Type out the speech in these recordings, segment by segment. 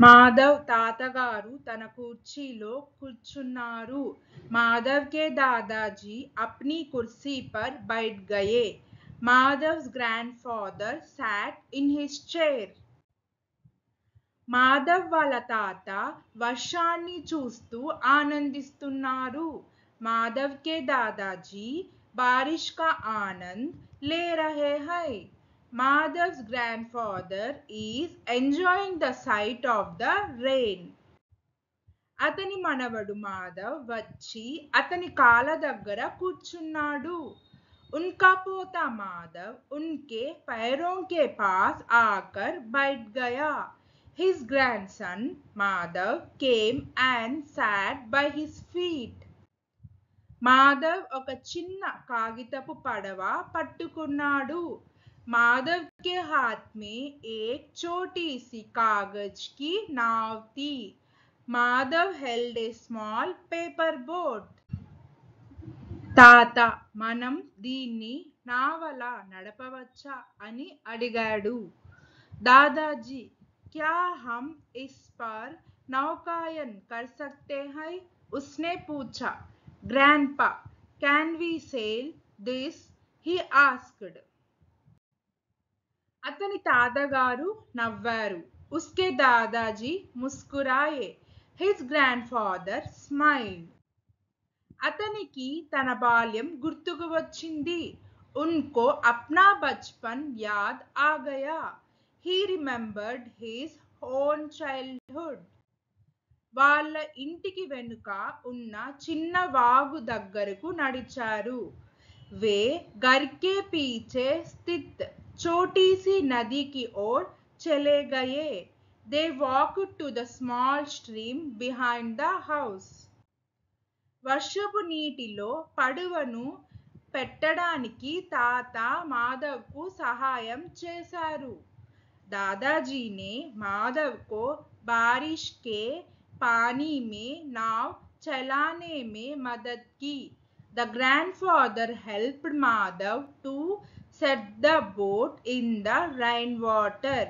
మాధవ్ తాతగారు తన కుర్చీలో కూర్చున్నారు. माधव के दादाजी अपनी कुर्सी पर बैठ गए. Madhav's grandfather sat in his chair. Madhav వాళ్ళ తాత వర్షాన్ని చూస్తూ ఆనందిస్తున్నారు. మాధవ్ కే దాదాజీ బారిష్ కా ఆనంద్ లే రహే high. Madhav's grandfather is enjoying the sight of the rain. అతని మనవడు మాధవ్ వచ్చి అతని కాళ్ళ దగ్గర కూర్చున్నాడు. उनका पोता माधव उनके पैरों के पास आकर बैठ गया. His grandson Madhav came and sat by his feet. Madhav ఒక చిన్న కాగితపు పడవ పట్టుకున్నాడు. माधव के हाथ में एक छोटी सी कागज की नाव थी. Madhav held a small paper boat. తాత మనం దీన్ని నావలా నడపవచ్చా అని అడిగాడు. దాదాజీ क्या हम इस पर नौकायन कर सकते हैं? उसने पूछा. Grandpa, can we sail this? He asked. అతని తాతగారు నవ్వారు. उसके दादाजी मुस्कुराए. His grandfather smiled. అతనికి తన బాల్యం గుర్తుకు వచ్చింది. उनको अपना बचपन याद आ गया. He remembered his own childhood. వాళ్ళ ఇంటికి వెనుక ఉన్న చిన్న వాగు దగ్గరకు నడిచారు. वे घर के पीछे स्थित छोटी सी नदी की ओर चले गए. They walked to the small stream behind the house. వర్షపు నీటిలో పడవను పెట్టడానికి తాత మాధవ్కు సహాయం చేశారు. दादाजी ने माधव को बारिश के पानी में नाव चलाने में मदद की. The grandfather helped Madhav to set the boat in the rainwater.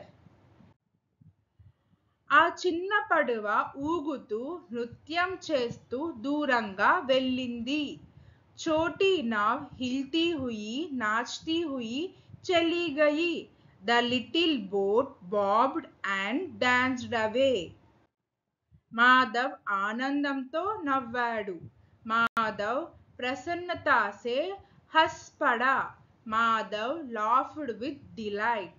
ఆ చిన్న పడవ ఊగుతూ నృత్యం చేస్తూ దూరంగా వెళ్ళింది. छोटी नाव हिलती हुई नाचती हुई चली गई. The little boat bobbed and danced away. Madhav ఆనందంతో నవ్వాడు. మాధవ్ ప్రసన్నత से हंस पड़ा. Madhav laughed with delight.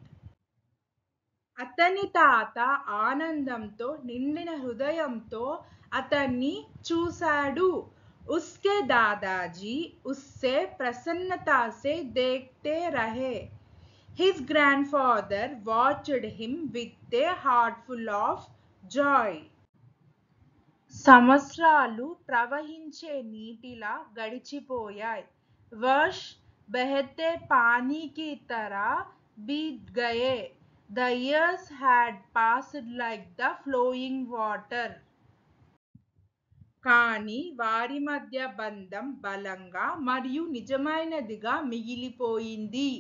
అతని తాత ఆనందంతో నిండిన హృదయంతో అతన్ని చూశాడు. उसके दादाजी उससे प्रसन्नता से देखते रहे. His grandfather watched him with a heart full of joy. సంవత్సరాలు ప్రవహించే నీటిలా గడిచిపోయాయి. वर्ष बहते पानी की तरह बीत गए. The years had passed like the flowing water. కానీ వారి మధ్య బంధం బలంగా మరియు నిజమైనదిగా మిగిలిపోయింది.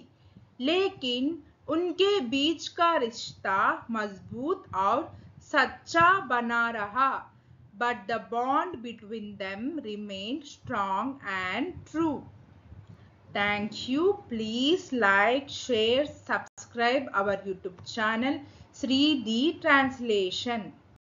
लेकिन उनके बीच का रिश्ता मजबूत और सच्चा बना रहा. But the bond between them remained strong and true. Thank you. Please like, share, subscribe our YouTube channel Sri The Translation.